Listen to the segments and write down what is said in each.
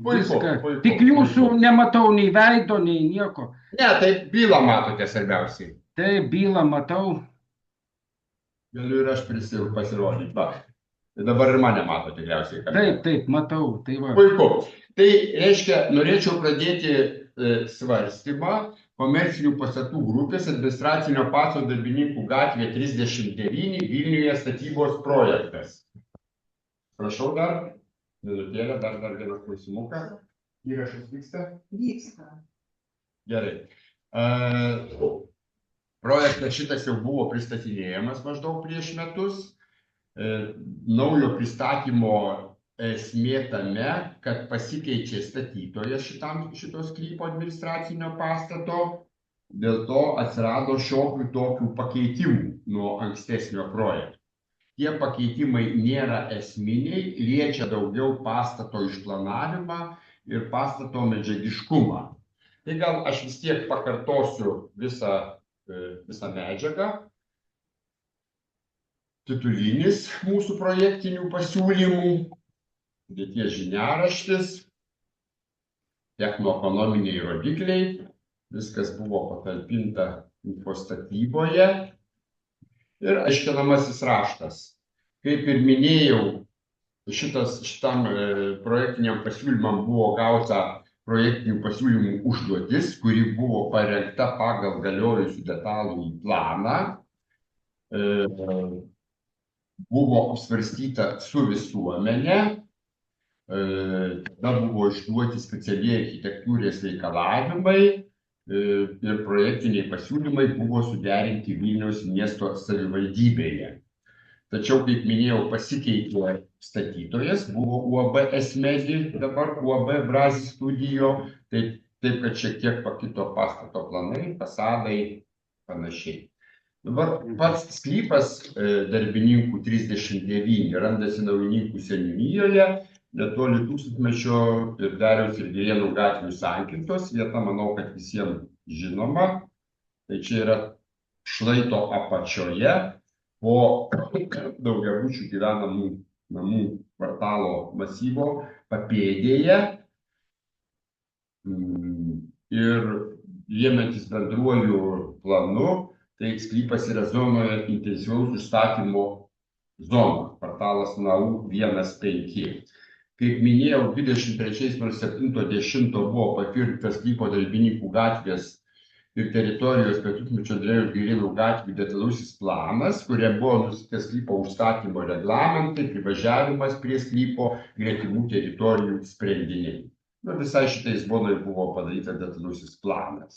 viską. puiku, Tik jūsų puiku. nematau nei veido, nei nieko. Ne, tai bylą matote svarbiausiai. Tai bylą matau. Galiu ir aš pasirodyti. Va. Tai dabar ir mane mato tikriausiai kampe. Taip, taip, matau. Tai va. Puiku. Tai reiškia, norėčiau pradėti svarstymą komercinių pastatų grupės administracinio paso Darbininkų gatvė 39 Vilniuje statybos projektas. Prašau dar, minutėlę, dar vieną klausimuką. Įrašas vyksta? Vyksta. Gerai. Projektas šitas jau buvo pristatinėjamas maždaug prieš metus. Naujo pristatymo esmė tame, kad pasikeičia statytojas šito sklypo administracinio pastato, dėl to atsirado šiokių tokių pakeitimų nuo ankstesnio projekto. Tie pakeitimai nėra esminiai, liečia daugiau pastato išplanavimą ir pastato medžiagiškumą. Tai gal aš vis tiek pakartosiu visą medžiagą. Titulinis mūsų projektinių pasiūlymų, sudėties žiniaraštis, technoekonominiai rodikliai, viskas buvo patalpinta infostatyboje ir aiškinamasis raštas. Kaip ir minėjau, šitam projektiniam pasiūlymam buvo gauta projektinių pasiūlymų užduotis, kuri buvo parengta pagal galiojusių detalųjį planą. Buvo apsvarstyta su visuomenė, tada buvo išduoti specialieji architektūrės reikalavimai ir projektiniai pasiūlymai buvo suderinti Vilniaus miesto savivaldybėje. Tačiau, kaip minėjau, pasikeitė statytojas, buvo UAB Esmedi, dabar UAB Brazil Studio, taip kad šiek tiek pakito pastato planai, fasadai, panašiai. Dabar pats sklypas Darbininkų 39 randasi Naujininkų seniūnijoje, netoli Tūkstantmečio ir Dariaus ir Girėnų gatvių sankirtos. Vieta, manau, kad visiems žinoma. Tai čia yra šlaito apačioje po daugiabučių gyvenamų namų kvartalo masyvo papėdėje. Ir rėmiantis bendruoju planu, tai sklypas yra zonoje intensyvaus užstatymo zona, kvartalas NAU 1-5. Kaip minėjau, 23.07.10 buvo patvirtintas sklypo Darbininkų gatvės ir teritorijos prie Tūkstantmečio Dariaus Girėnų gatvių detalusis planas, kurie buvo nustatytas sklypo užstatymo reglamentai, privažiavimas prie sklypo, gretimų teritorijų sprendiniai. Visai šitais zonai buvo padarytas detalusis planas.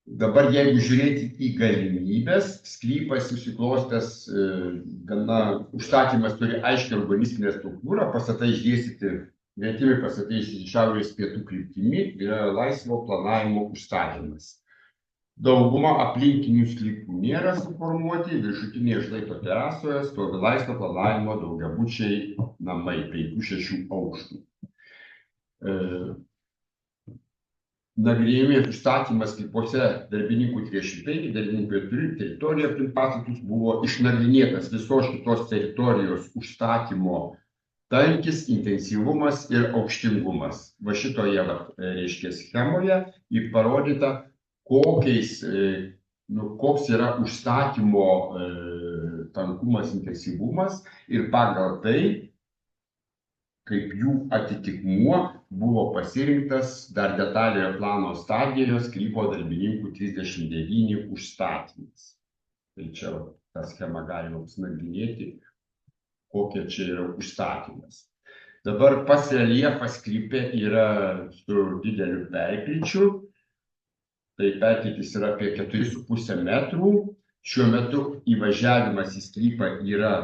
Dabar, jeigu žiūrėti į galimybės, sklypas susiklostęs gana, užstatymas turi aiškią urbanistinę struktūrą, pastatai išdėstyti, gretimi pastatai iš šiaurės pietų kryptimi, yra laisvo planavimo užstatymas. Dauguma aplinkinių sklypų nėra suformuoti, viršutinėje šlaito terasoje stovi laisvo planavimo daugiabučiai namai 5-6 aukštų. Nagrinėjami užstatymas sklypuose Darbininkų 35, Darbininkų 4 teritorija aplink pastatus buvo išnagrinėtas visos šitos teritorijos užstatymo tankis, intensyvumas ir aukštingumas. Va šitoje, reiškia, schemoje parodyta, koks yra užstatymo tankumas, intensyvumas ir pagal tai, kaip jų atitikmuo buvo pasirinktas dar detaliojo plano stadijoje sklypo Darbininkų 39 užstatymas. Tai čia tą schemą galima pasinagrinėti, kokia čia yra užstatymas. Dabar pats reljefas sklype yra su dideliu perkryčiu. Tai perkrytis yra apie 4,5 metrų. Šiuo metu įvažiavimas į sklypą yra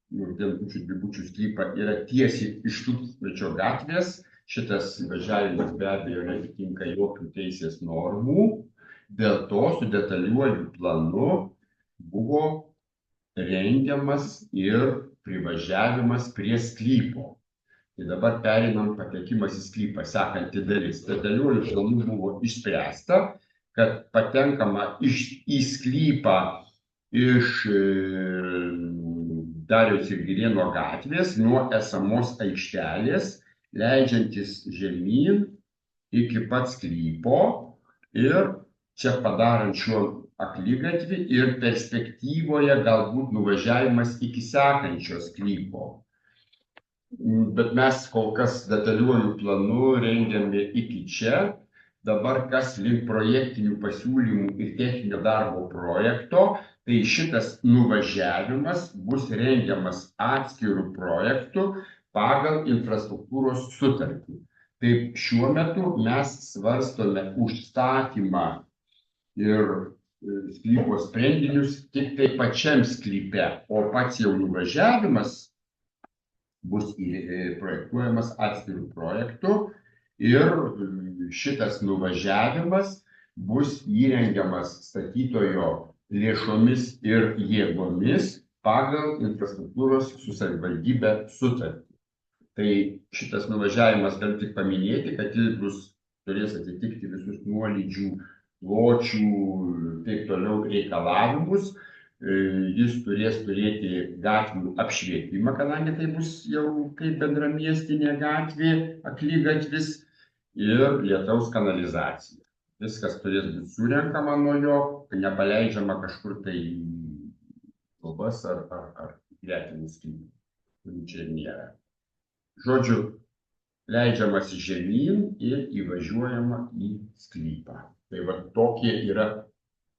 vienbučių, dvibučių sklypą yra tiesiai iš Tūkstantmečio gatvės. Šitas įvažiavimas be abejo netitinka jokių teisės normų. Dėl to su detaliuoju planu buvo rengiamas ir privažiavimas prie sklypo. Tai dabar pereinam patekimas į sklypą, sekanti dalis. Detaliuoju planu buvo išspręsta, kad patenkama į sklypą iš Dariaus ir Girėno gatvės nuo esamos aikštelės, leidžiantis žemyn iki pat sklypo ir čia padarant šiuo akligatvį ir perspektyvoje galbūt nuvažiavimas iki sekančio sklypo. Bet mes kol kas detaliuoju planu rengiame iki čia. Dabar kas link projektinių pasiūlymų ir techninio darbo projekto, tai šitas nuvažiavimas bus rengiamas atskirų projektų pagal infrastruktūros sutartį. Taip šiuo metu mes svarstome užstatymą ir sklypo sprendinius tik tai pačiam sklype, o pats jau nuvažiavimas bus projektuojamas atskirų projektų ir šitas nuvažiavimas bus įrengiamas statytojo lėšomis ir jėgomis pagal infrastruktūros su savivaldybe sutartį. Tai šitas nuvažiavimas, galiu tik paminėti, kad jis turės atitikti visus nuolydžių, pločių, taip toliau reikalavimus. Jis turės turėti gatvių apšvietimą, kadangi tai bus jau kaip bendramiestinė gatvė, akligatvis ir lietaus kanalizacija. Viskas turės būti surenkama nuo jo, nepaleidžiama kažkur tai kalbas ar gretimus sklypus, kurių čia nėra. Žodžiu, leidžiamas žemyn ir įvažiuojama į sklypą. Tai va tokie yra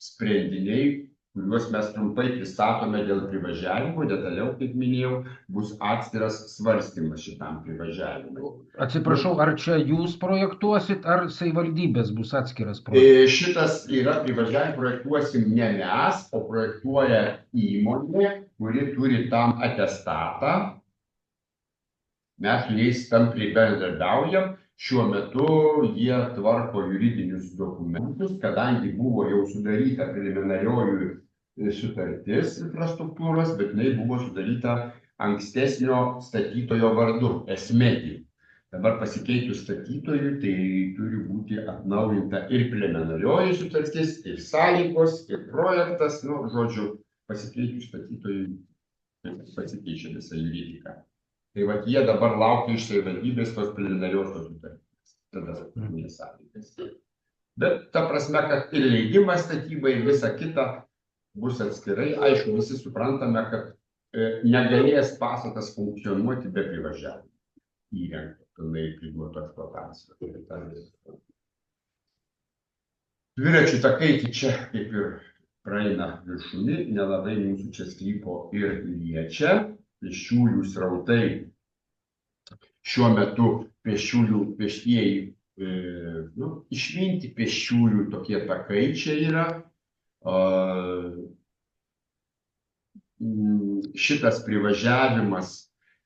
sprendiniai, kuriuos mes trumpai pristatome dėl privažiavimo, detaliau, kaip minėjau, bus atskiras svarstymas šitam privažiavimui. Atsiprašau, ar čia jūs projektuosit, ar savivaldybės bus atskiras projektas? Šitas yra privažiavimą projektuosim ne mes, o projektuoja įmonė, kuri turi tam atestatą. Mes su jais tampriai bendradarbiaujam. Šiuo metu jie tvarko juridinius dokumentus, kadangi buvo jau sudaryta preliminarioji sutartis infrastruktūros, bet jinai buvo sudaryta ankstesnio statytojo vardu, Esmedi. Dabar pasikeitus statytojui, tai turi būti atnaujinta ir preliminarioji sutartis, ir sąlygos, ir projektas, žodžiu, pasikeitus statytojui pasikeičia visa juridika. Tai va jie dabar laukia iš savivaldybės tos preliminariosios sutarties. Tada sąlygas. Bet ta prasme, kad ir leidimas statybai ir visa kita bus atskirai. Aišku, visi suprantame, kad negalės pastatas funkcionuoti be privažiavimo. Įrengto, pilnai priduoto eksploatacijos. Dviračių takai tai čia kaip ir praeina viršumi, nelabai mūsų čia sklypo ir liečia. Pėsčiųjų srautai šiuo metu pėstieji, išminti pėsčiųjų tokie takai čia yra. Šitas privažiavimas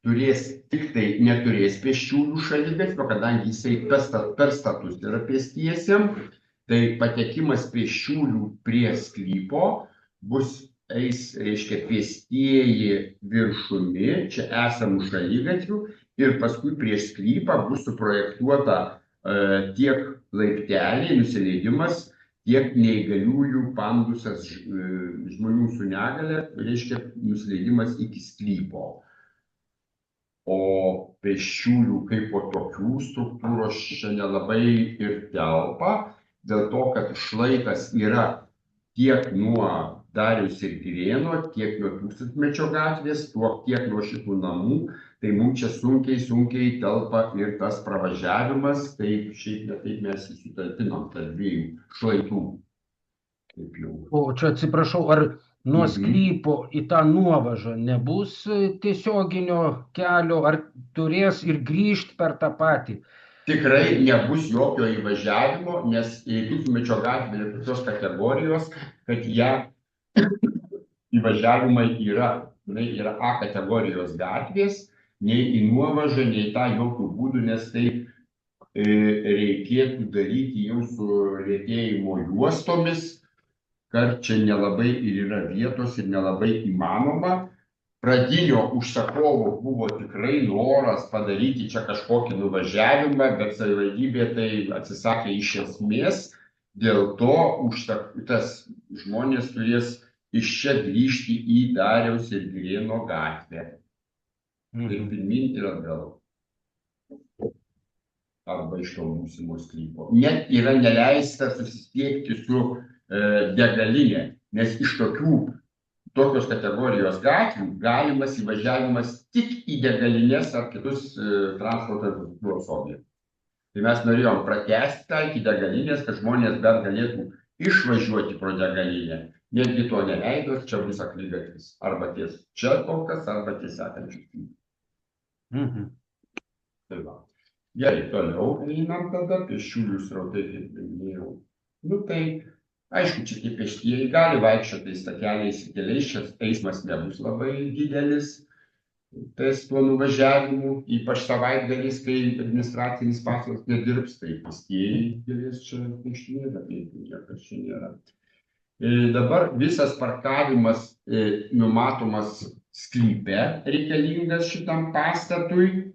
neturės pėsčiųjų šaligatvio, kadangi jisai per status yra pėstiesiem, tai patekimas pėsčiųjų prie sklypo eis, reiškia, pėstieji viršumi, čia esamų šaligatvių, ir paskui prieš sklypą bus suprojektuota tiek laipteliai, nusileidimas, tiek neįgaliųjų pandusas žmonių su negale, reiškia, nusileidimas iki sklypo. O pėsčiųjų kaip po tokių struktūros čia nelabai ir telpa, dėl to, kad šlaitas yra tiek nuo Dariaus ir Girėno, tiek nuo Tūkstantmečio gatvės, tiek nuo šitų namų, tai mums čia sunkiai telpa ir tas pravažiavimas, tai šiaip netaip mes sutalpinom tarp dviejų šlaitų. O čia atsiprašau, ar nuo sklypo į tą nuovažą nebus tiesioginio kelio, ar turės ir grįžti per tą patį? Tikrai nebus jokio įvažiavimo, nes Tūkstantmečio gatvė yra tokios kategorijos, kad ją įvažiavimai yra A kategorijos gatvės, nei į nuovažą, nei tą jokių būdų, nes tai reikėtų daryti jau su lėtėjimo juostomis, kad čia nelabai ir yra vietos ir nelabai įmanoma. Pradinio užsakovo buvo tikrai noras padaryti čia kažkokį nuvažiavimą, bet savivaldybė tai atsisakė iš esmės. Dėl to tas žmonės turės iš čia grįžti į Dariaus ir Girėno gatvę. Ir pirmin ir atgal. Arba iš to būsimo sklypo. Net yra neleista susisiekti su degalinė, nes iš tokios kategorijos gatvių galimas įvažiavimas tik į degalinės ar kitus transporto infrastruktūros objektus. Tai mes norėjom pratęsti tą iki degalinės, kad žmonės bent galėtų išvažiuoti pro degalinę. Netgi to neleido, čia bus akligatvis. Arba ties čia kol kas, arba ties sekančius. Tai va. Gerai, toliau einam tada, pėsčiųjų srautai, kaip minėjau. Tai aišku, čia tie pėstieji gali vaikščioti tais takeliais ir keliais, čia eismas nebus labai didelis, tais tuo nuvažiavimu, ypač savaitgaliais, kai administracinis pastatas nedirbs, tai pėstieji galės čia pėstinėti, tai niekas čia nėra. Dabar visas parkavimas numatomas sklype reikalingas šitam pastatui.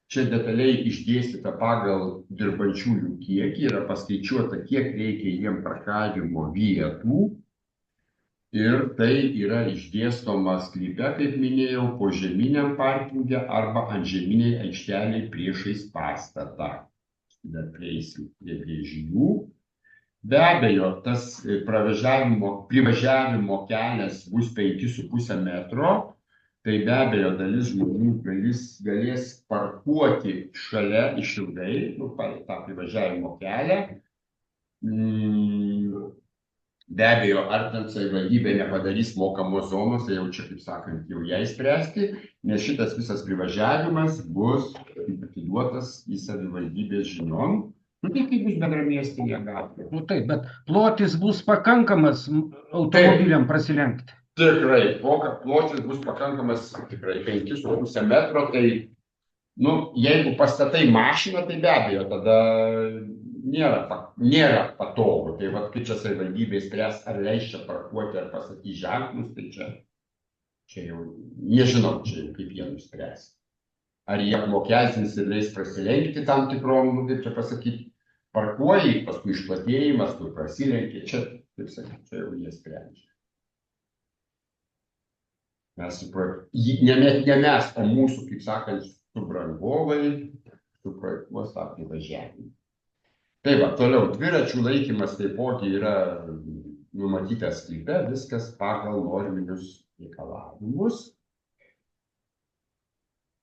Čia detaliai išdėstyta pagal dirbančiųjų kiekį, yra paskaičiuota, kiek reikia jiem parkavimo vietų. Ir tai yra išdėstoma sklype, kaip minėjau, požeminiam parkinge arba antžeminiai aikšteliai priešais pastatą. Dar prieisim prie brėžinių. Be abejo, tas privažiavimo kelias bus 5,5 metro. Tai be abejo, dalis žmonių galės parkuoti šalia išilgai, tą privažiavimo kelią. Be abejo, ar ten savivaldybė nepadarys mokamos zonos, tai jau čia, kaip sakant, jau jai spręsti, nes šitas visas privažiavimas bus atiduotas į savivaldybės žinion. Tai kaip bus bendramiestinė gatvė. Taip, bet plotis bus pakankamas automobiliam prasilenkti. Tikrai, plotis bus pakankamas, tikrai 5,5 metro, tai, jeigu pastatai mašiną, tai be abejo, tada nėra patogu. Tai va, kai čia savivaldybė spręs, ar leis čia parkuoti, ar pasakyti ženklus, tai čia jau nežinau, kaip jie nuspręs. Ar jie apmokestins ir leis prasilenkti tam tikrom, kaip čia pasakyti, parkuoji, paskui išplatėjimas, kur prasilenki, čia, kaip sakyti, čia jau jie sprendžia. Ne mes, o mūsų, kaip sakant, subrangovai suprojektuos tą privažiavimą. Tai va, toliau, dviračių laikymas taipogi yra numatytas sklype, viskas pagal norminius reikalavimus.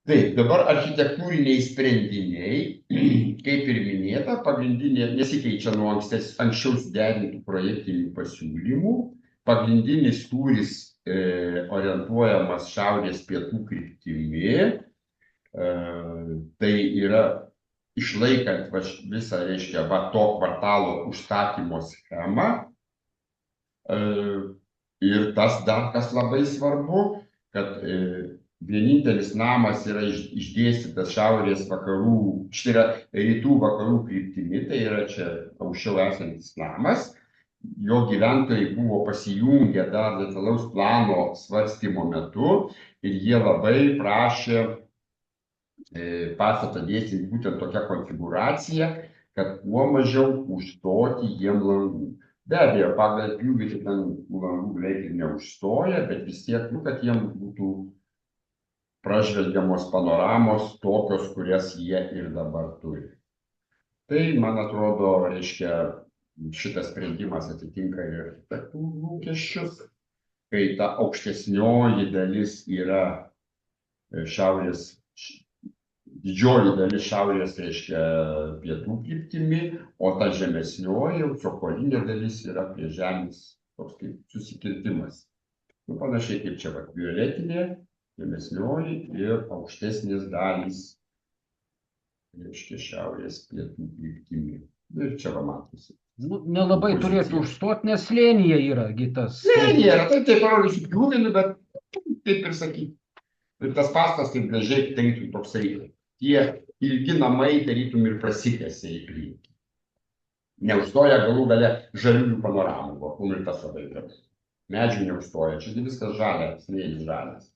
Taip, dabar architektūriniai sprendiniai, kaip ir minėta, pagrindinė nesikeičia nuo anksčiau suderintų projektinių pasiūlymų. Pagrindinis tūris orientuojamas šiaurės pietų kryptimi, tai yra išlaikant visą, reiškia, to kvartalo užstatymo schemą. Ir tas dar kas labai svarbu, kad vienintelis namas yra išdėstytas šiaurės vakarų, štai yra rytų vakarų kryptimi, tai yra čia aukščiau esantis namas. Jo gyventojai buvo pasijungę dar detalaus plano svarstymo metu ir jie labai prašė pastatą dėstyti būtent tokią konfigūraciją, kad kuo mažiau užstoti jiem langų. Be abejo, pagal pjūvį ten langų beveik ir neužstoja, bet vis tiek, kad jiem būtų pražvelgiamos panoramos tokios, kurias jie ir dabar turi. Tai, man atrodo, reiškia, šitas sprendimas atitinka ir architektų lūkesčius, kai ta aukštesnioji dalis yra didžioji dalis šiaurės, reiškia, pietų kryptimi, o ta žemesnioji, cokolinė dalis yra prie žemės toks kaip susikirtimas. Panašiai kaip čia violetinė, žemesnioji ir aukštesnės dalys, reiškia, šiaurės pietų kryptimi. Ir čia va matosi. Nelabai turėtų užstoti, nes slėnyje yra gitas. Slėnyje yra, tai parodysiu pjūvinį, bet kaip ir sakyti. Ir tas pastas taip gražiai tarytum toksai. Tie ilgi namai tarytum ir prasikėsia į priekį. Neužstoja galų gale žaliųjų panoramų, ir tas labai gražu. Medžių neužstoja, čia viskas žalia, slėnis žalias.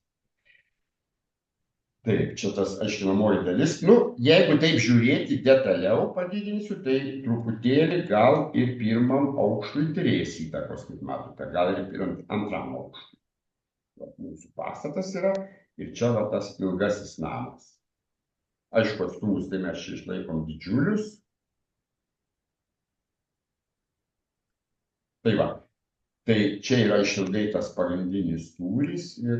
Taip, čia tas aiškinamoji dalis. Nu, jeigu taip žiūrėti detaliau, padidinsiu, tai truputėlį gal ir pirmam aukštui turės įtakos, kaip matote, gal ir antram aukštui. Mūsų pastatas yra ir čia va tas ilgasis namas. Aišku, atstumus tai mes čia išlaikom didžiulius. Tai va, tai čia yra išilgai tas pagrindinis tūris ir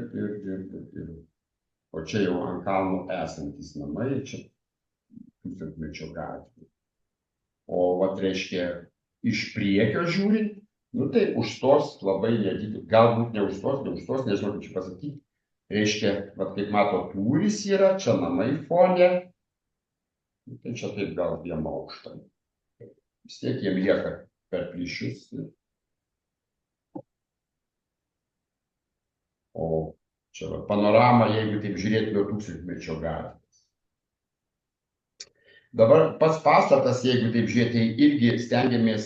o čia jau ant kalno esantis namai, čia tūkstantmečio gatvė. O vat reiškia, iš priekio žiūrint, nu tai užstos labai nedidelis, galbūt ne užstos, nežinau kaip čia pasakyti. Reiškia, vat kaip mato, tūris yra, čia namai fone, nu, tai čia taip gal 2 aukštai. Vis tiek jiem lieka per plyšius. O čia va, panorama, jeigu taip žiūrėtume tūkstantmečio gatvės. Dabar pats pastatas, jeigu taip žiūrėti, tai irgi stengiamės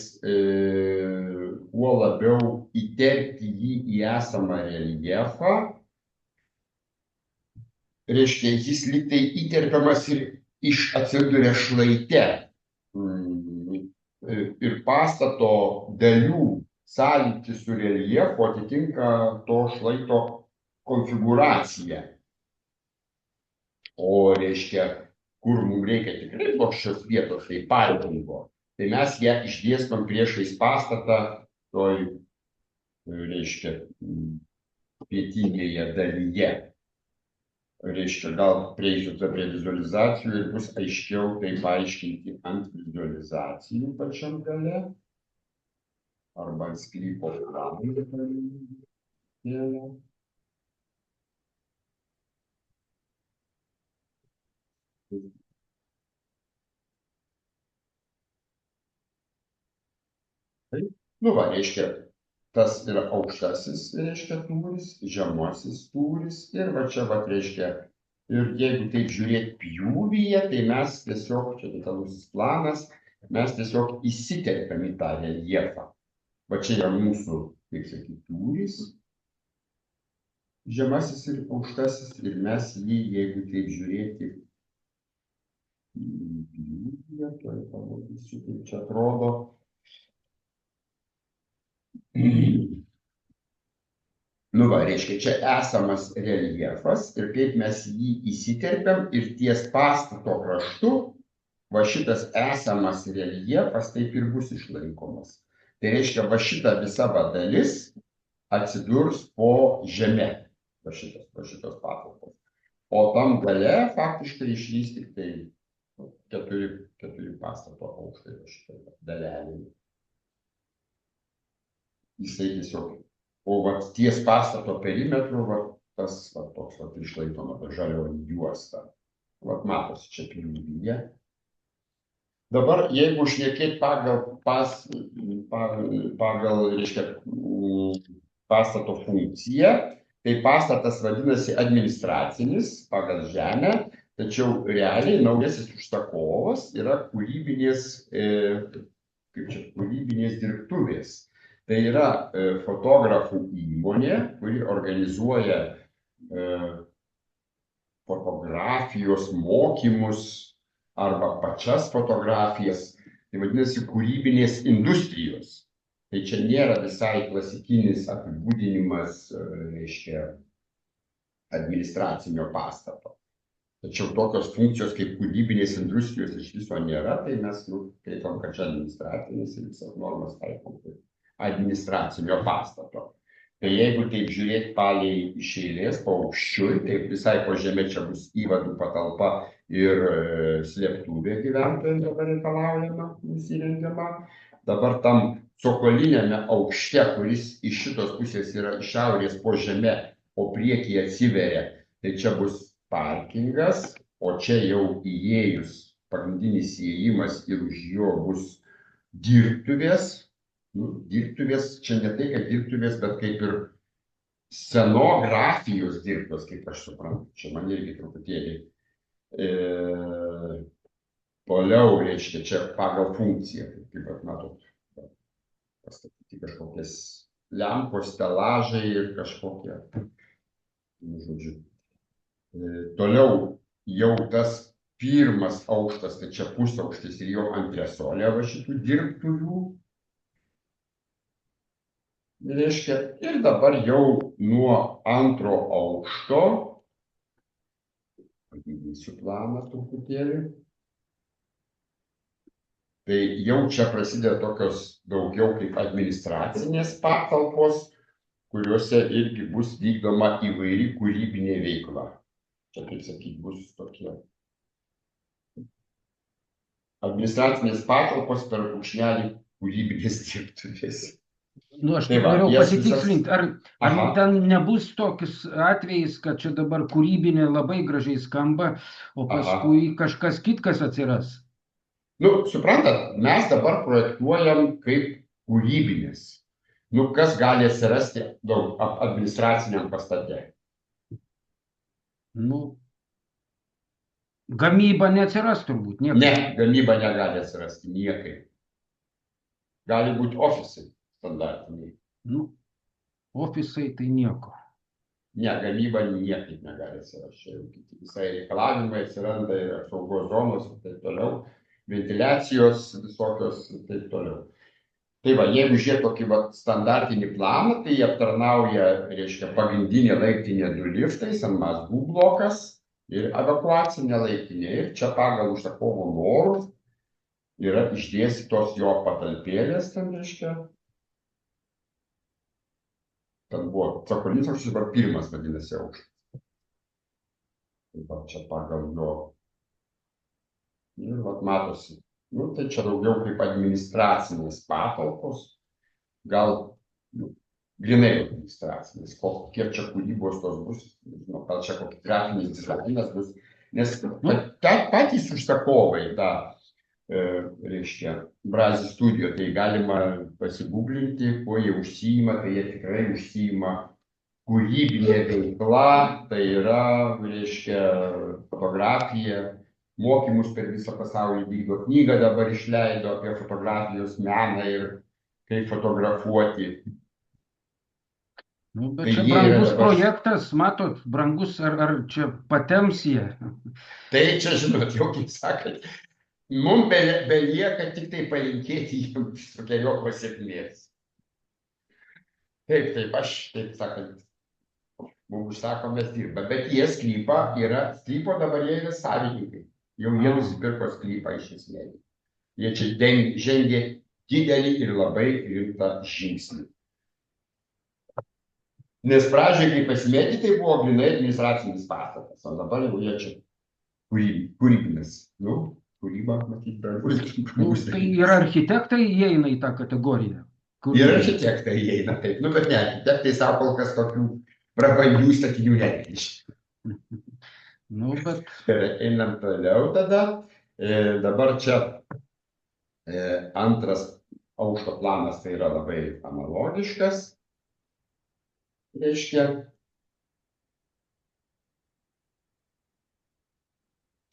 kuo labiau įterpti jį į esamą reljefą. Reiškia, jis lyg tai įterpiamas ir atsiduria šlaite. Ir pastato dalių sąlytis su reljefu atitinka to šlaito konfigūraciją. O reiškia, kur mums reikia tikrai plokščios vietos, tai parkingo, tai mes ją išdėstom priešais pastatą, toj, reiškia, pietinėje dalyje. Reiškia, gal prieisite prie vizualizacijų ir bus aiškiau tai paaiškinti ant vizualizacijų pačiam gale. Arba ant sklypo planų. Nu va, reiškia, tas yra aukštasis, reiškia, tūris, žemuosis tūris ir va čia va, reiškia, ir jeigu taip žiūrėti pjūvyje, tai mes tiesiog, čia detalusis planas, mes tiesiog įsiterpiam į tą reljefą. Va čia yra mūsų, kaip sakyti, tūris, žemasis ir aukštasis, ir mes jį, jeigu taip žiūrėti, tuoj pamatysiu, kaip čia atrodo. Nu va, reiškia, čia esamas reljefas ir kaip mes jį įsiterpiam ir ties pastato kraštu, va šitas esamas reljefas taip ir bus išlaikomas. Tai reiškia, va šita visa dalis atsidurs po žeme, va šitos patalpos. O tam gale faktiškai išlys tik tai 4 pastato aukštai va šitą dalelį. Jisai tiesiog, o va ties pastato perimetru, va tas va toks va išlaikoma žalioji juosta. Va matosi čia pjūvyje. Dabar, jeigu šnekėti pagal reiškia, pastato funkciją, tai pastatas vadinasi administracinis pagal žemę, tačiau realiai naujasis užsakovas yra kūrybinės dirbtuvės. Tai yra fotografų įmonė, kuri organizuoja fotografijos mokymus arba pačias fotografijas, tai vadinasi kūrybinės industrijos. Tai čia nėra visai klasikinis apibūdinimas, reiškia, administracinio pastato. Tačiau tokios funkcijos kaip kūrybinės industrijos iš viso nėra, tai mes skaitom, kad čia administracinis ir visas normas taikom administracinio pastato. Tai jeigu taip žiūrėti palei iš eilės, paukščiui, taip visai po žeme čia bus įvadų patalpa ir slėptuvė gyventojams dabar reikalaujama, įsirengiama. Dabar tam cokoliniame aukšte, kuris iš šitos pusės yra iš šiaurės po žeme, o priekyje atsiveria, tai čia bus parkingas, o čia jau įėjus pagrindinis įėjimas ir už jo bus dirbtuvės. Dirbtuvės, čia ne tai, kad dirbtuvės, bet kaip ir scenografijos dirbtuvės, kaip aš suprantu. Čia man irgi truputėlį toliau, reiškia, čia pagal funkciją, kaip pat matot, pastatyti kažkokias lempos, stelažai ir kažkokie, žodžiu, Toliau jau tas pirmas aukštas, tai čia pusaukštis ir jau antresolė va šitų dirbtuvių. Reiškia, ir dabar jau nuo antro aukšto, padidinsiu planą truputėlį, tai jau čia prasideda tokios daugiau kaip administracinės patalpos, kuriuose irgi bus vykdoma įvairi kūrybinė veikla. Čia, kaip sakyti, bus tokie administracinės patalpos per brūkšnelį kūrybinės dirbtuvės. Nu, aš Tai va, norėjau jas pasitikslinti, ar Aha. ten nebus toks atvejis, kad čia dabar kūrybinė labai gražiai skamba, o paskui kažkas kitkas atsiras. Nu, suprantat, mes dabar projektuojam kaip kūrybinės. Nu, kas gali atsirasti daug administraciniam pastate? Nu, gamyba neatsiras turbūt. Niekaip. Ne, gamyba negali atsirasti niekaip. Gali būti ofisai standartiniai. Nu, ofisai tai nieko. Ne, gamyba niekaip negali atsirasti. Čia jau kiti visai reikalavimai atsiranda ir apsaugos zonos ir taip toliau. Ventiliacijos visokios ir taip toliau. Tai va, jeigu žiūrėt tokį standartinį planą, tai aptarnauja, reiškia, pagrindinė laiptinė 2 liftais, ant mazgų blokas ir evakuacinė laiptinė. Ir čia pagal užsakovo norus yra išdėstytos jo patalpėlės, ten, reiškia. Ten buvo cokolinis aukštas, dabar pirmas vadinasi aukštas. Taip pat čia pagal jo. Ir vat matosi. Nu, tai čia daugiau kaip administracinės patalpos, gal grinai administracinės, kiek čia kūrybos tos bus, žinau, gal čia kokį grafinis disciplinas bus, nes patys užsakovai, reiškia, Brazi studijo, tai galima pasigūglinti, kuo jie užsiima, tai jie tikrai užsiima kūrybinė veikla, tai yra, reiškia, fotografija. Mokymus per visą pasaulį vykdo, knygą dabar išleido apie fotografijos meną ir kaip fotografuoti. Nu, bet čia brangus projektas, matot, brangus, ar čia patems jie? Tai čia, žinot, jau kaip sakant, mums belieka tik tai palinkėti jiems visokeriopos sėkmės. Taip, aš, taip sakant, mums užsako, mes dirbame, bet jie sklypo dabar jie yra savininkai. Jau jie nusipirko sklypą iš esmės. Jie čia žengė didelį ir labai rimtą žingsnį. Nes pradžioje, kai pasimėtė, tai buvo grinai administracinis pastatas, o dabar jau jie čia kūrybinis. Nu, kūryba, matyt, brangus. Tai ir architektai įeina į tą kategoriją. Ir architektai įeina, taip. Nu, bet ne, architektai savo kol kas tokių prabangių statinių nereikia. Nu, bet... Einam toliau tada. Dabar čia antras aukšto planas, tai yra labai analogiškas. Reiškia,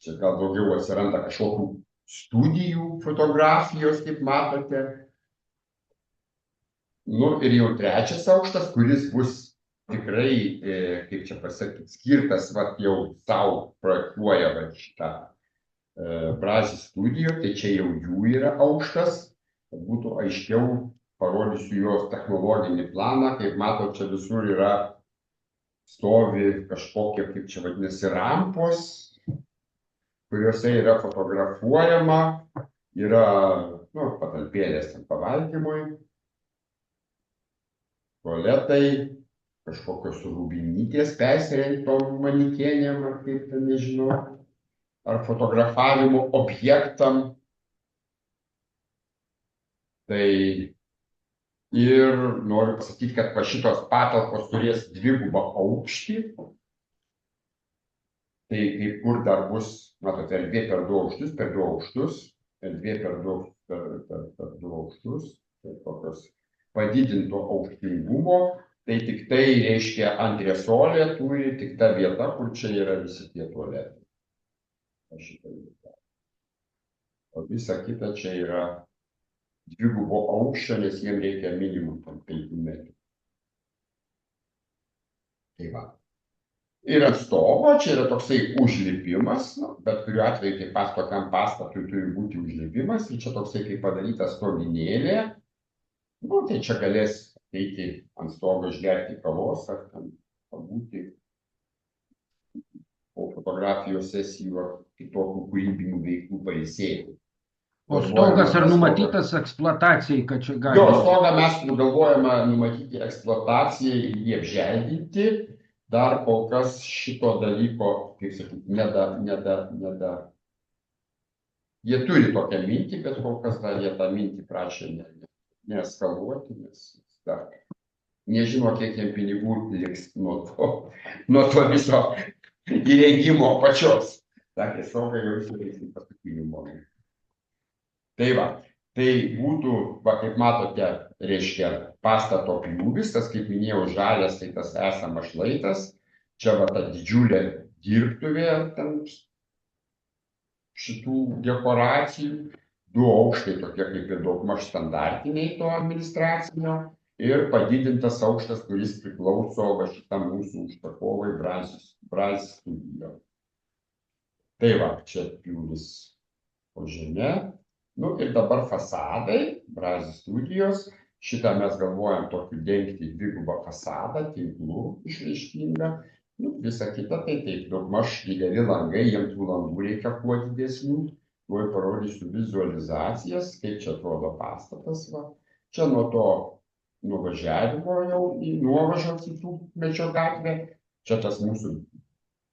čia gal daugiau atsiranda kažkokių studijų fotografijos, kaip matote. Nu ir jau trečias aukštas, kuris bus tikrai, kaip čia pasakyti, skirtas, jau savo projektuoja šitą Brazi studijo, tai čia jau jų yra aukštas, kad būtų aiškiau, parodysiu jos technologinį planą, kaip matau, čia visur yra stovi kažkokie, kaip čia vadinasi, rampos, kuriuose yra fotografuojama, yra patalpėlės pavalgymui, tualetai, kažkokios rubinytės persirengtom manikėnėm, ar kaip ten, nežinau, ar fotografavimo objektam. Tai ir noriu pasakyti, kad šitos patalpos turės dvigubą aukštį. Tai kaip kur dar bus, matote, erdvė per 2 aukštus, erdvė per 2 aukštus, tai tokios padidinto aukštingumo. Tai tik tai reiškia antresolė turi tik ta vieta, kur čia yra visi tie tualetai. O visa kita čia yra dvigubo aukščio, nes jiems reikia minimum 5 metrų. Tai va. Ir ant stogo čia yra toksai užlipimas, nu, bet kuriuo atveju taip pat tokiam pastatui turi būti užlipimas, ir čia toksai kaip padaryta stoginėlė, nu, tai čia galės eiti ant stogo išgerti kavos ar ten pabūti po fotografijos sesijų ar kitokių kūrybinių veiklų pailsėti. O stogas ar numatytas eksploatacijai, kad čia gali? Jo, stogą mes galvojame numatyti eksploatacijai ir jį apželdinti. Dar kol kas šito dalyko, kaip sakyti, jie turi tokią mintį, bet kol kas dar jie tą mintį prašė neeskaluoti, nes dar nežino, kiek jiem pinigų liks nuo to viso įrengimo pačios. Sakė, stogą jau įsiveiksim paskutiniu momentu. Tai va, tai būtų, va, kaip matote, reiškia pastato pjūvis, tas, kaip minėjau, žalias, tai tas esamas šlaitas, čia va ta didžiulė dirbtuvė ten šitų dekoracijų, 2 aukštai tokie kaip ir daugmaž standartiniai to administracinio ir padidintas aukštas, kuris priklauso va šitam mūsų užsakovui Brazis Studio. Tai va, čia pjūvis po žeme. Nu ir dabar fasadai, Brazis Studijos, šitą mes galvojam tokį dengti dvigubą fasadą, tinklų išraiškingą. Nu, visa kita tai taip, daugmaž dideli langai, jiems tų langų reikia kuo didesnių. Tuoj parodysiu vizualizacijas, kaip čia atrodo pastatas. Va. Čia nuo to nuvažiavimo jau į nuovažios į Tūkmečio gatvę. Čia tas mūsų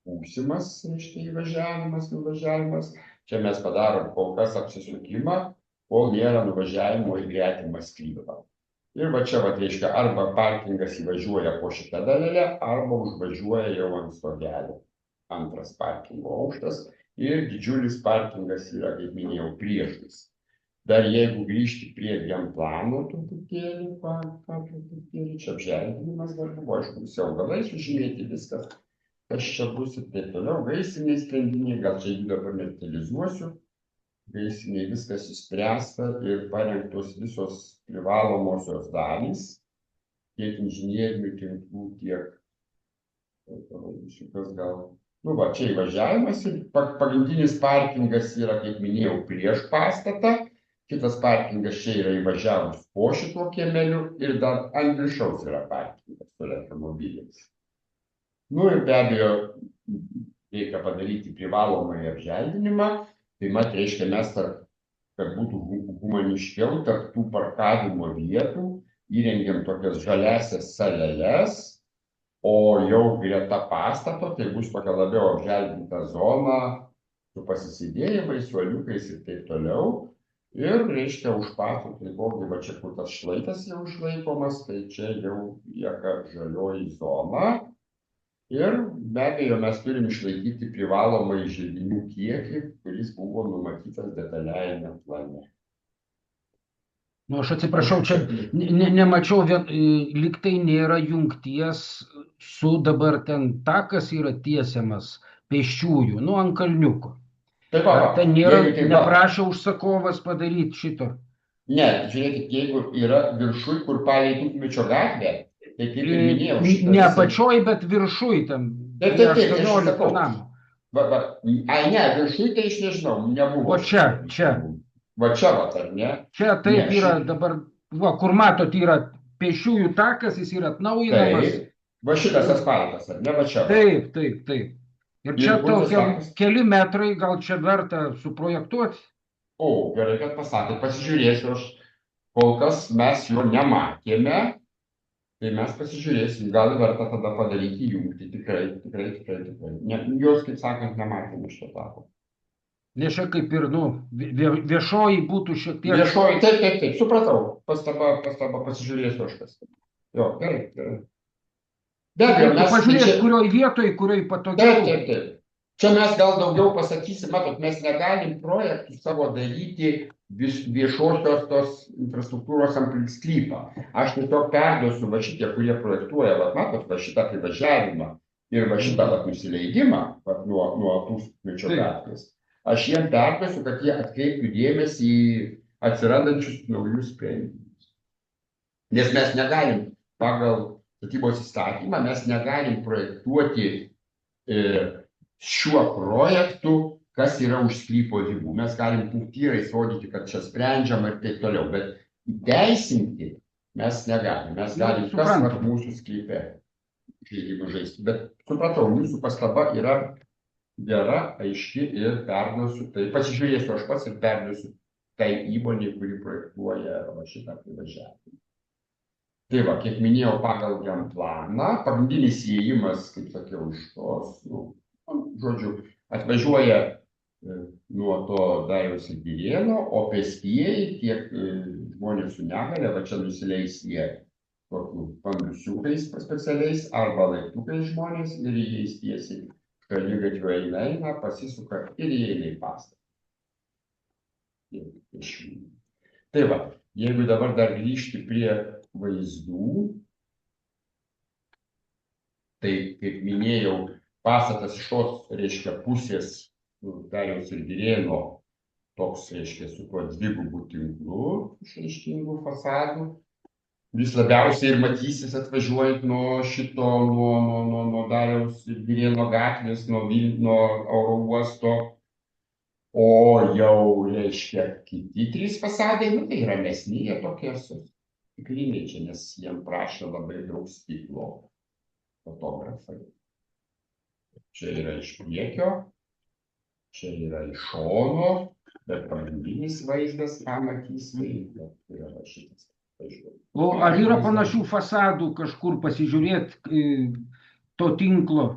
būsimas, reiškia, įvažiavimas, nuvažiavimas. Čia mes padarom kol kas apsisukimą, kol nėra nuvažiavimo į gretimą sklypą. Ir va čia, va, reiškia, arba parkingas įvažiuoja po šitą dalelę, arba užvažiuoja jau ant stogelio. Antras parkingo aukštas ir didžiulis parkingas yra, kaip minėjau, priešais. Dar jeigu grįžti prie genplano truputėlį, čia apželdinimas dar buvo, aišku, visi augalai sužymėti viskas. Kas čia bus ir taip toliau, gaisriniai sprendiniai, gal čia jų dabar netilizuosiu, gaisriniai viskas išspręsta ir parengtos visos privalomosios dalys, tiek inžinierinių tinklų, tiek šitas gal. Nu va, čia įvažiavimas ir pagrindinis parkingas yra, kaip minėjau, prieš pastatą, kitas parkingas čia yra įvažiavus po šituo kiemeliu ir dar ant viršaus yra parkingas su elektromobiliais. Nu ir be abejo, reikia padaryti privalomąjį apželdinimą, tai mat reiškia mes, kad būtų humaniškiau, tarp tų parkavimo vietų įrengiam tokias žaliasias saleles, o jau greta pastato tai bus tokia labiau apželdinta zona su pasisėdėjimais, suoliukais ir taip toliau. Ir reiškia už pastato, tai kokį va čia kur tas šlaitas jau išlaikomas, tai čia jau lieka žalioji zona. Ir be abejo mes turim išlaikyti privalomai želdinių kiekį, kuris buvo numatytas detaliajame plane. Nu, aš atsiprašau, čia nemačiau, lyg tai nėra jungties su dabar ten takas yra tiesiamas pėsčiųjų, nu, ant kalniuko. Taip, ar ten nėra, neprašė užsakovas padaryti šito? Ne, žiūrėkit, jeigu yra viršui, kur palei Tūkmečio gatvę, tai kaip ir minėjau, ne apačioj, bet viršui tam. Taip, ne, viršui tai aš nežinau, nebuvo. O čia. Va čia, ar ne? Čia taip yra dabar, va, kur matot, yra pėsčiųjų takas, jis yra atnaujinamas. Taip, va šitas asfaltas, ar ne, va čia. Taip. Ir čia keli metrai, gal čia verta suprojektuoti? O, gerai, kad pasakė, pasižiūrėsiu, aš kol kas mes jo nematėme. Tai mes pasižiūrėsim, gal verta tada padaryti jungti, tikrai. Jos, kaip sakant, nematėme šito tako. Nes čia kaip ir, nu, viešoji būtų šiek tiek... Viešoji, taip, supratau, pastaba pasižiūrėsiu aš kas. Jo, gerai. Be abejo, mes... Pažiūrės, kurioj vietoj, kurioj patogiau. Taip. Čia mes gal daugiau pasakysim, matot, mes negalim projektų savo daryti viešosios tos infrastruktūros aplink sklypą. Aš tiesiog perduosiu va šitie, kurie projektuoja, va matot, va šitą privažiavimą ir va šitą va nusileidimą nuo Tūkmečio gatvės. Aš jiem perduosiu, kad jie atkreiptų dėmesį į atsirandančius naujus sprendimus. Nes mes negalim pagal statybos įstatymą, mes negalim projektuoti šiuo projektu, kas yra už sklypo ribų. Mes galim punktyrais rodyti, kad čia sprendžiama ir taip toliau, bet įteisinti mes negalim. Mes galim, kas vat mūsų sklype žaidimų žaisti. Bet supratau, jūsų pastaba yra gera, aiški ir perduosiu. Tai pasižiūrėsiu aš pats ir perduosiu tai įmonė, kuri projektuoja šitą privažiavimą. Tai va, kaip minėjau, pagal jam planą, pagrindinis įėjimas, kaip sakiau, iš tos, žodžiu, atvažiuoja nuo to Dariaus ir Girėno, o pėstieji, tiek žmonės su negale, va čia nusileis jie tokių pambiusiukais specialiais arba laiptukais žmonės ir jais tiesiai šaligatvio eina, pasisuka ir įeina į pastatą. Tai va, jeigu dabar dar grįžti prie vaizdų, tai, kaip minėjau, pastatas iš tos, reiškia, pusės Dariaus ir Girėno, toks, reiškia, su tuo dvigubų tinklu, išraiškingų fasadų, vis labiausiai ir matysis atvažiuojant nuo šito, nuo Dariaus ir Girėno gatvės, nuo oro uosto. O jau, reiškia, kiti trys fasadai, tai ramesni, jie tokie tikriniai čia, nes jiem prašė labai daug stiklo fotografai. Čia yra iš priekio, čia yra iš šono, bet pagrindinis vaizdas, ką matys, tai yra šitas. O ar yra panašių fasadų kažkur pasižiūrėti to tinklo?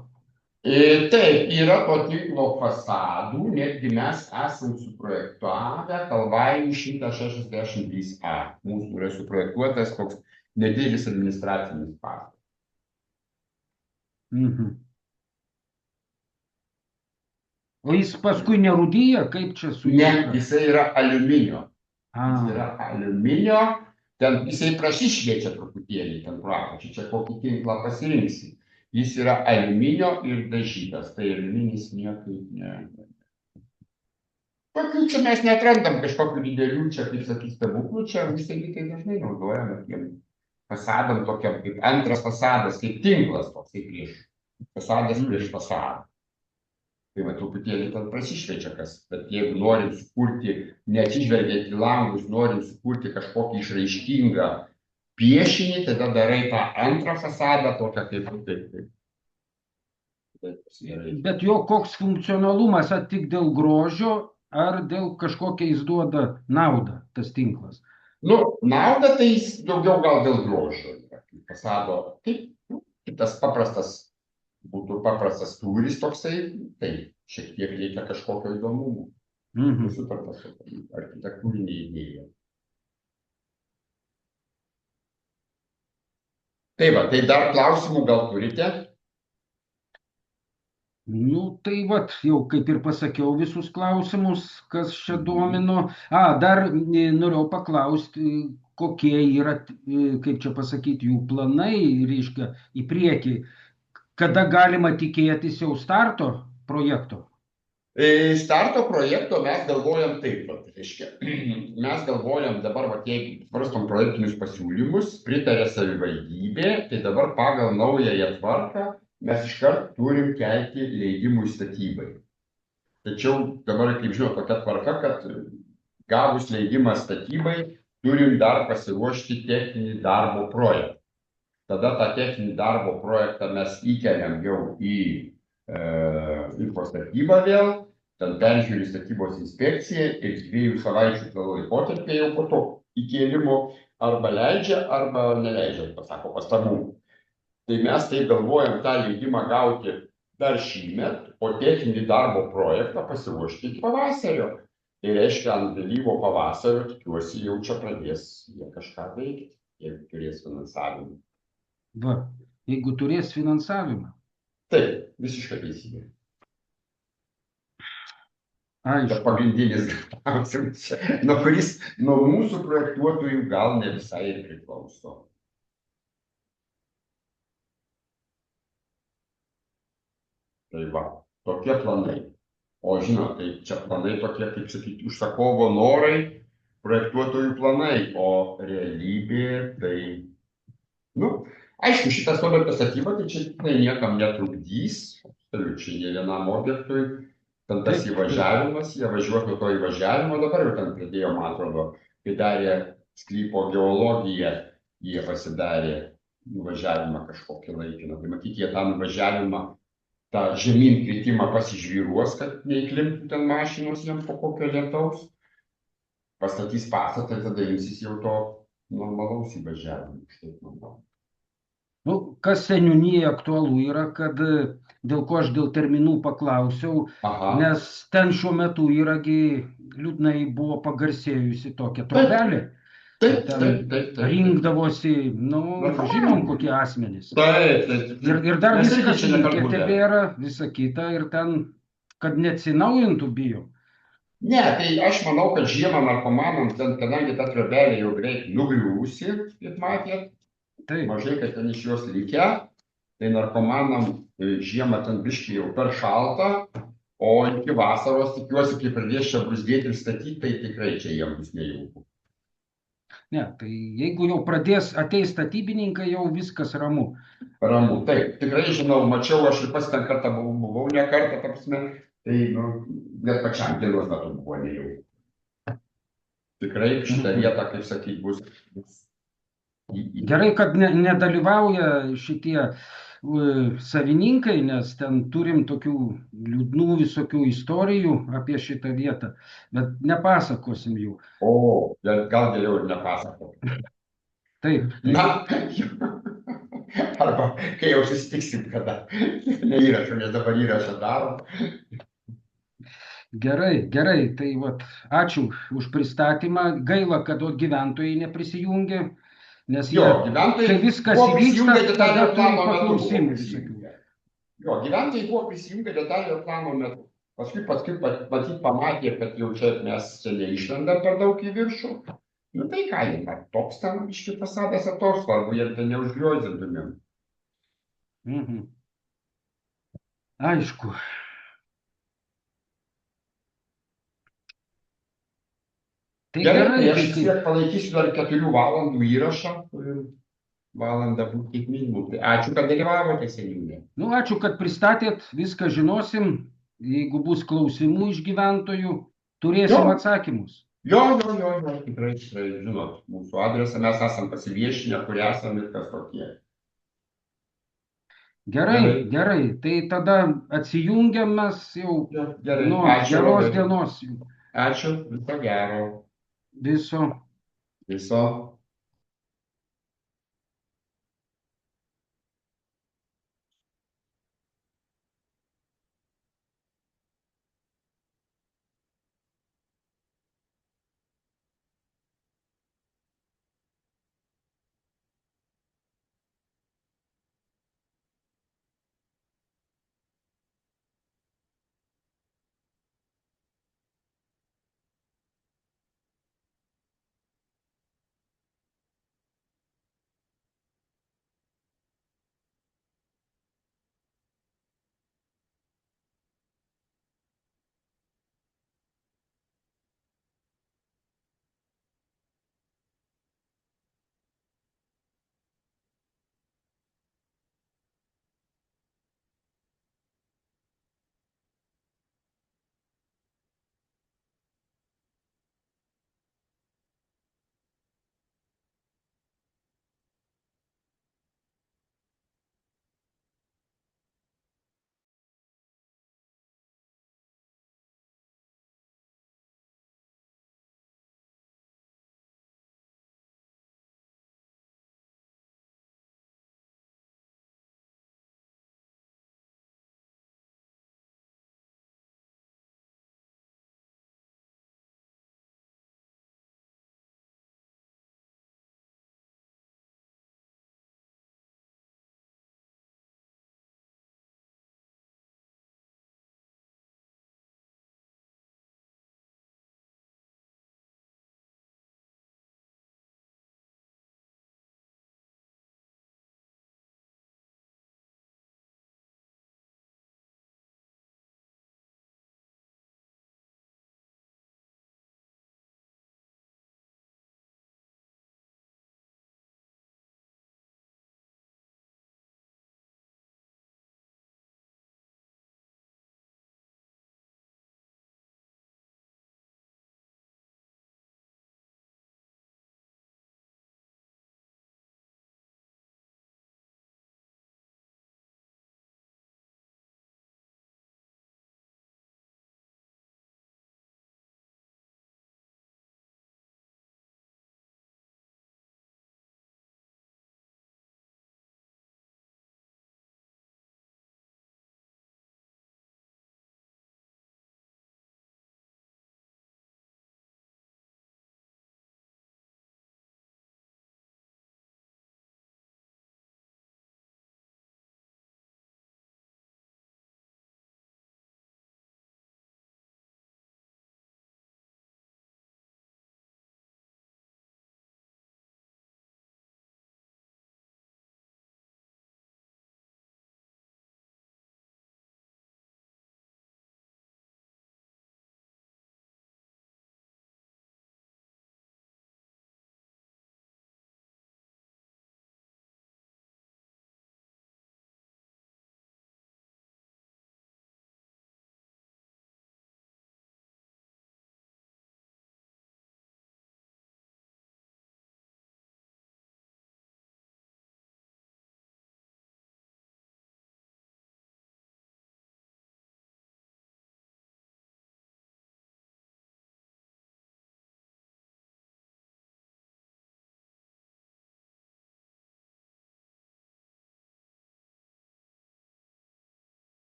Taip, yra to tinklo fasadų, netgi mes esam suprojektavę Kalvarijų 163A. Mūsų yra suprojektuotas toks nedidelis administracinis pastatas. O jis paskui nerūdyja, kaip čia su juo? Ne, jisai yra aliuminio. Jis yra aliuminio, ten jisai prasišviečia truputėlį ten pro apačią, čia kokį tinklą pasirinksi. Jis yra aliuminio ir dažytas, tai aliuminis niekaip ne. Tokių čia mes neatrandam kažkokių didelių, čia kaip sakys, stebuklų, čia užsienį tai dažnai naudojame tiem fasadam tokiam, kaip antras fasadas, kaip tinklas toks, kaip prieš fasadas prieš fasadą. Tai va, truputėlį ten prasišviečia kas, bet jeigu norim sukurti, neatsižvelgiant į langus, norim sukurti kažkokį išraiškingą piešinį, tada darai tą antrą fasadą, tokią kaip. Bet jo koks funkcionalumas, ar tik dėl grožio, ar dėl kažkokia jis duoda naudą, tas tinklas? Nauda tai jis daugiau gal dėl grožio. Fasado, kaip tas paprastas, būtų paprastas tūris toksai, tai šiek tiek reikia kažkokio įdomumo. Sutartas architektūrinė idėja. Tai va, tai dar klausimų gal turite? Tai vat, jau kaip ir pasakiau visus klausimus, kas čia domino. Dar norėjau paklausti, kokie yra, kaip čia pasakyti, jų planai, reiškia, į priekį. Kada galima tikėtis jau starto projekto? Starto projekto mes galvojam taip, reiškia, mes galvojam dabar, jeigu svarstom projektinius pasiūlymus, pritarė savivaldybė, tai dabar pagal naująją tvarką mes iškart turim kelti leidimų statybai. Tačiau dabar, kaip žinot, tokia tvarka, kad gavus leidimą statybai, turim dar pasiruošti techninį darbo projektą. Tada tą techninį darbo projektą mes įkeliam jau į infostatybą vėl, ten peržiūri statybos inspekcija ir 2 savaičių laikotarpį jau po to įkėlimo arba leidžia, arba neleidžia, pasako pastabų. Tai mes tai galvojam tą leidimą gauti dar šįmet, o techninį darbo projektą pasiruošti iki pavasario. Tai reiškia, ant vėlyvo pavasario, tikiuosi, jau čia pradės jie kažką veikti, jeigu turės finansavimą. Va, jeigu turės finansavimą. Taip, visiškai teisybė. Aišku. Tai pagrindinis klausimas, kuris nuo mūsų projektuotojų gal ne visai ir priklauso. Tai va, tokie planai. O žinot, tai čia planai tokie, kaip sakyti, užsakovo norai, projektuotojų planai, o realybė tai, Aišku, šitas objektas statyba, tai čia tikrai niekam netrukdys, absoliučiai ne vienam objektui. Ten tas Taip, taip. įvažiavimas, jie važiuos nuo to įvažiavimo, dabar jau ten pradėjo, man atrodo, kai darė sklypo geologiją, jie pasidarė nuvažiavimą kažkokį laikiną. Tai matyt, jie tą nuvažiavimą, tą žemyn kritimą pasižvyruos, kad neįklimptų ten mašinos jiems po kokio lietaus. Pastatys pastatą ir tada imsis jau to normalaus įvažiavimo. Štai, manau. Nu, kas seniūnijai aktualu yra, kad dėl ko aš dėl terminų paklausiau, Aha. nes ten šiuo metu yragi liūdnai buvo pagarsėjusi tokia Taip, trobelė. taip, Ten taip, taip, taip. rinkdavosi, nu, žinom, kokie asmenys. Taip, taip. Ir dar Mes irgi viskas čia ne per likę buvę. tebėra, visa kita, ir ten, kad neatsinaujintų bijo. Ne, tai aš manau, kad žiemą narkomanams, ten, kadangi ta trobelė jau greit nugriuvusi, kaip matėt, Taip, mažai, kad ten iš jos likę, tai narkomanam žiemą ten biškai jau per šalta, o iki vasaros tikiuosi, kai pradės čia bruzdėti ir statyti, tai tikrai čia jiems bus nejauku. ne, tai jeigu jau ateis statybininkai, jau viskas ramu. Ramu, taip, tikrai žinau, mačiau, aš ir pats ten kartą buvau ne kartą, ta prasme, tai, nu, net pačiam dienos metu buvo nejauku. Tikrai šitą vietą, kaip sakyti, bus Gerai, kad nedalyvauja šitie savininkai, nes ten turim tokių liūdnų visokių istorijų apie šitą vietą, bet nepasakosim jų. O, gal geriau ir nepasakoti. Taip. Na, arba kai jau susitiksim, kada neįrašo, nes dabar įrašą darom. Gerai, gerai, tai vat, ačiū už pristatymą. Gaila, kad gyventojai neprisijungė, nes jie, kai viskas įvyksta, tada turi paklausimų visokių. Jo, gyventojai buvo prisijungę detaliojo plano metu. Paskui matyt pamatė, kad jau čia mes čia neišlendam per daug į viršų. Nu tai ką, toks ten iški fasadas atoks, svarbu, jie ten neužgriozdintumėm. Aišku. Tai Gerai, gerai, tai aš vis tiek palaikysiu dar 4 valandų įrašą, valandą būtų kaip minimum. Tai ačiū, kad dalyvavote, seniūnė. Nu, ačiū, kad pristatėt, viską žinosim. Jeigu bus klausimų iš gyventojų, turėsim atsakymus. Jo, tikrai, žinot, mūsų adresą mes esam pasiviešinę, kur esam ir kas tokie. Gerai, tai tada atsijungiam mes jau nuo geros dienos. Ačiū, viso gero. Viso. Viso.